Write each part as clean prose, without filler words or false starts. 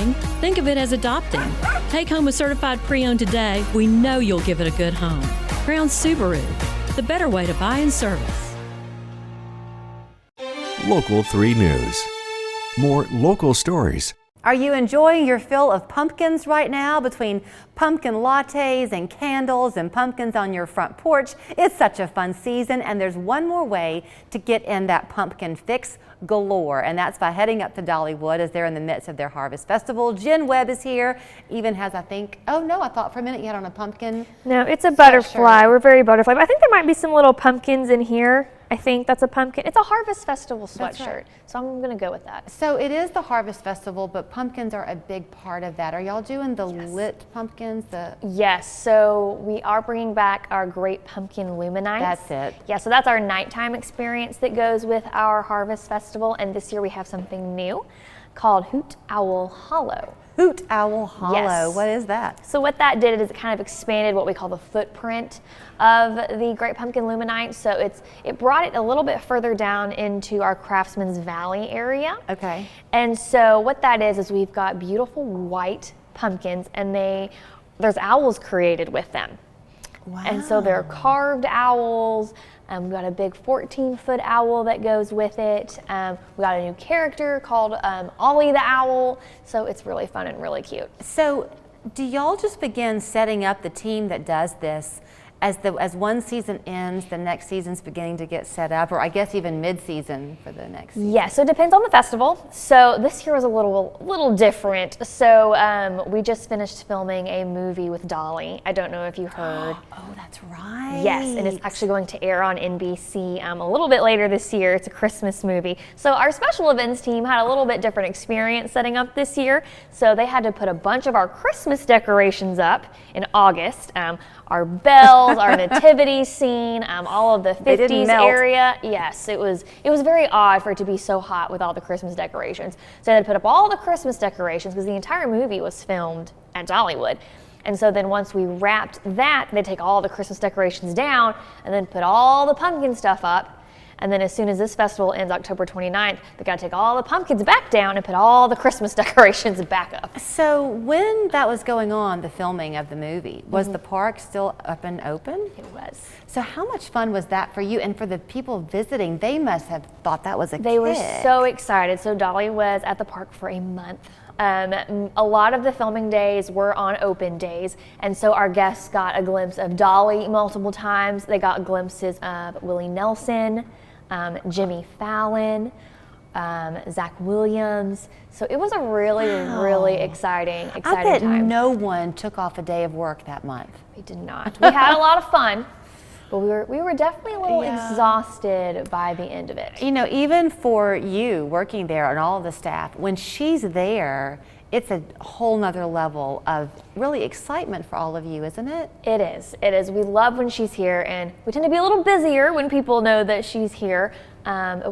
buying, think of it as adopting. Take home a certified pre-owned today. We know you'll give it a good home. Crown Subaru, the better way to buy and service. Local 3 News. More local stories. Are you enjoying your fill of pumpkins right now? Between pumpkin lattes and candles and pumpkins on your front porch, it's such a fun season, and there's one more way to get in that pumpkin fix galore, and that's by heading up to Dollywood as they're in the midst of their Harvest Festival. Jen Webb is here, even has, I think, oh no, I thought for a minute you had on a pumpkin. No, it's a butterfly. We're very butterfly, but I think there might be some little pumpkins in here. I think that's a pumpkin. It's a Harvest Festival sweatshirt, right. So I'm going to go with that. So it is the Harvest Festival, but pumpkins are a big part of that. Are y'all doing the lit pumpkins? Yes, so we are bringing back our Great Pumpkin Luminites. That's it. Yeah, so that's our nighttime experience that goes with our Harvest Festival, and this year we have something new called Hoot Owl Hollow. Hoot Owl Hollow. Yes. What is that? So what that did is it kind of expanded what we call the footprint of the Great Pumpkin Luminite. So it brought it a little bit further down into our Craftsman's Valley area. Okay. And so what that is we've got beautiful white pumpkins, and there's owls created with them. Wow. And so they're carved owls. We've got a big 14-foot owl that goes with it. We got a new character called Ollie the Owl. So it's really fun and really cute. So do y'all just begin setting up the team that does this as one season ends, the next season's beginning to get set up, or I guess even mid-season for the next season? Yeah, so it depends on the festival. So this year was a little different. So we just finished filming a movie with Dolly. I don't know if you heard. Oh, that's right. Yes, and it's actually going to air on NBC a little bit later this year. It's a Christmas movie. So our special events team had a little bit different experience setting up this year. So they had to put a bunch of our Christmas decorations up in August. Our bells, our nativity scene, all of the 50s area. Yes, it was very odd for it to be so hot with all the Christmas decorations. So they had to put up all the Christmas decorations because the entire movie was filmed at Dollywood. And so then once we wrapped that, they take all the Christmas decorations down and then put all the pumpkin stuff up. And then as soon as this festival ends October 29th, they got to take all the pumpkins back down and put all the Christmas decorations back up. So when that was going on, the filming of the movie, was the park still up and open? It was. So how much fun was that for you and for the people visiting? They must have thought that was a They were so excited. So Dolly was at the park for a month. A lot of the filming days were on open days, and so our guests got a glimpse of Dolly multiple times. They got glimpses of Willie Nelson, Jimmy Fallon, Zach Williams. So it was a really exciting time. I bet no one took off a day of work that month. We did not. We had a lot of fun. But we were definitely a little exhausted by the end of it. You know, even for you working there and all of the staff, when she's there, it's a whole nother level of really excitement for all of you, isn't it? It is. It is. We love when she's here, and we tend to be a little busier when people know that she's here.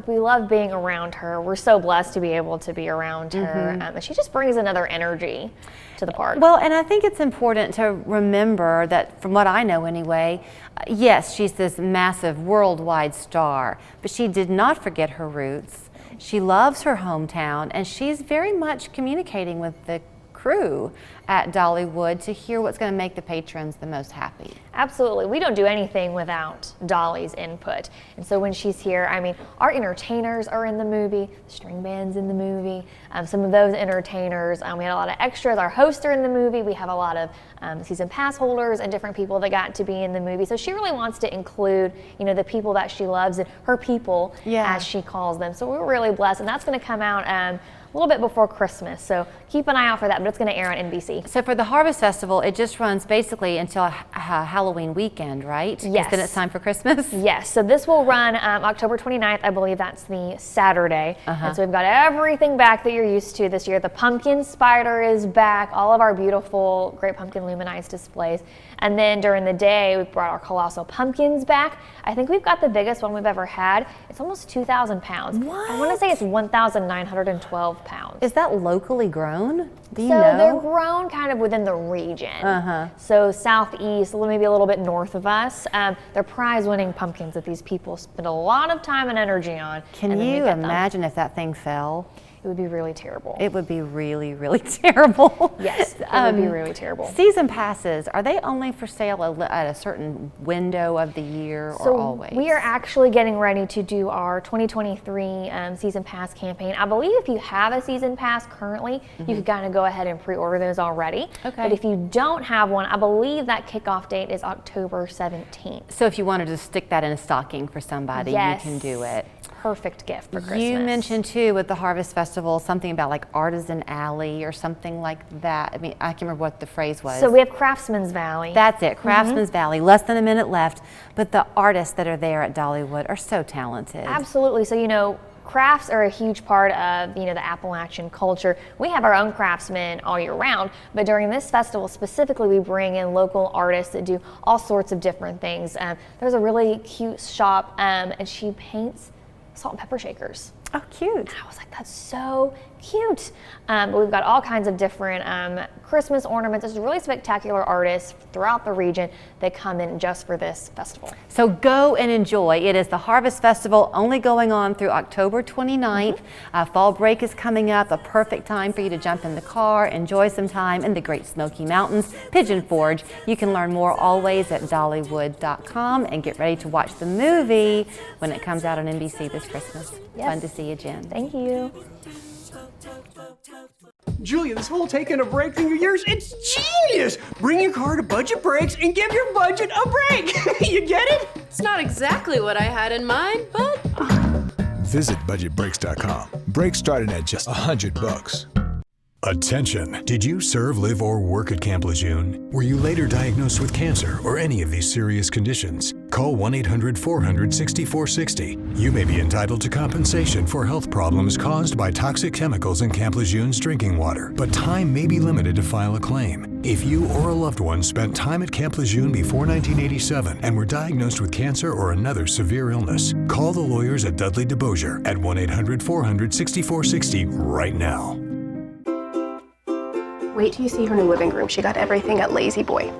We love being around her. We're so blessed to be able to be around her. And she just brings another energy to the park. Well, and I think it's important to remember that, from what I know anyway, yes, she's this massive worldwide star, but she did not forget her roots. She loves her hometown, and she's very much communicating with the crew at Dollywood to hear what's going to make the patrons the most happy. Absolutely. We don't do anything without Dolly's input. And so when she's here, I mean, our entertainers are in the movie, the string band's in the movie, some of those entertainers, we had a lot of extras. Our hosts are in the movie. We have a lot of season pass holders and different people that got to be in the movie. So she really wants to include, you know, the people that she loves and her people, as she calls them. So we're really blessed, and that's going to come out a little bit before Christmas, so keep an eye out for that, but it's going to air on NBC. So for the Harvest Festival, it just runs basically until Halloween weekend, right? Yes. Then it's time for Christmas? Yes, so this will run October 29th, I believe that's the Saturday. And so we've got everything back that you're used to this year. The pumpkin spider is back, all of our beautiful Great Pumpkin Luminites displays. And then during the day, we brought our colossal pumpkins back. I think we've got the biggest one we've ever had. It's almost 2,000 pounds. What? I want to say it's 1,912 pounds. Is that locally grown? Do you So know? they're grown kind of within the region. So southeast, maybe a little bit north of us. They're prize-winning pumpkins that these people spend a lot of time and energy on. Can you imagine if that thing fell? It would be really terrible. It would be really, really terrible. Yes, it would be really terrible. Season passes, are they only for sale at a certain window of the year or always? We are actually getting ready to do our 2023 season pass campaign. I believe if you have a season pass currently, you could kind of go ahead and pre-order those already. Okay. But if you don't have one, I believe that kickoff date is October 17th. So if you wanted to stick that in a stocking for somebody, Yes. you can do it. Perfect gift for Christmas. You mentioned too with the Harvest Festival something about like Artisan Alley or something like that. I mean, I can't remember what the phrase was. So we have Craftsman's Valley. That's it, Craftsman's Valley. Less than a minute left, but the artists that are there at Dollywood are so talented. Absolutely. So, you know, crafts are a huge part of, you know, the Appalachian culture. We have our own craftsmen all year round, but during this festival specifically, we bring in local artists that do all sorts of different things. There's a really cute shop, and she paints salt and pepper shakers. Oh, cute. And I was like, that's so cute. But we've got all kinds of different Christmas ornaments. There's really spectacular artists throughout the region that come in just for this festival. So go and enjoy. It is the Harvest Festival, only going on through October 29th. Fall break is coming up, a perfect time for you to jump in the car, enjoy some time in the Great Smoky Mountains, Pigeon Forge. You can learn more always at Dollywood.com and get ready to watch the movie when it comes out on NBC this Christmas. Yes. Fun to see you, Jen. Thank you. Julia, this whole taking a break thing of yours, it's genius! Bring your car to Budget Breaks and give your budget a break! You get it? It's not exactly what I had in mind, but Visit budgetbreaks.com. Breaks starting at just $100. Attention! Did you serve, live, or work at Camp Lejeune? Were you later diagnosed with cancer or any of these serious conditions? Call 1-800-400-6460. You may be entitled to compensation for health problems caused by toxic chemicals in Camp Lejeune's drinking water, but time may be limited to file a claim. If you or a loved one spent time at Camp Lejeune before 1987 and were diagnosed with cancer or another severe illness, call the lawyers at Dudley DeBosier at 1-800-400-6460 right now. Wait till you see her new living room. She got everything at Lazy Boy.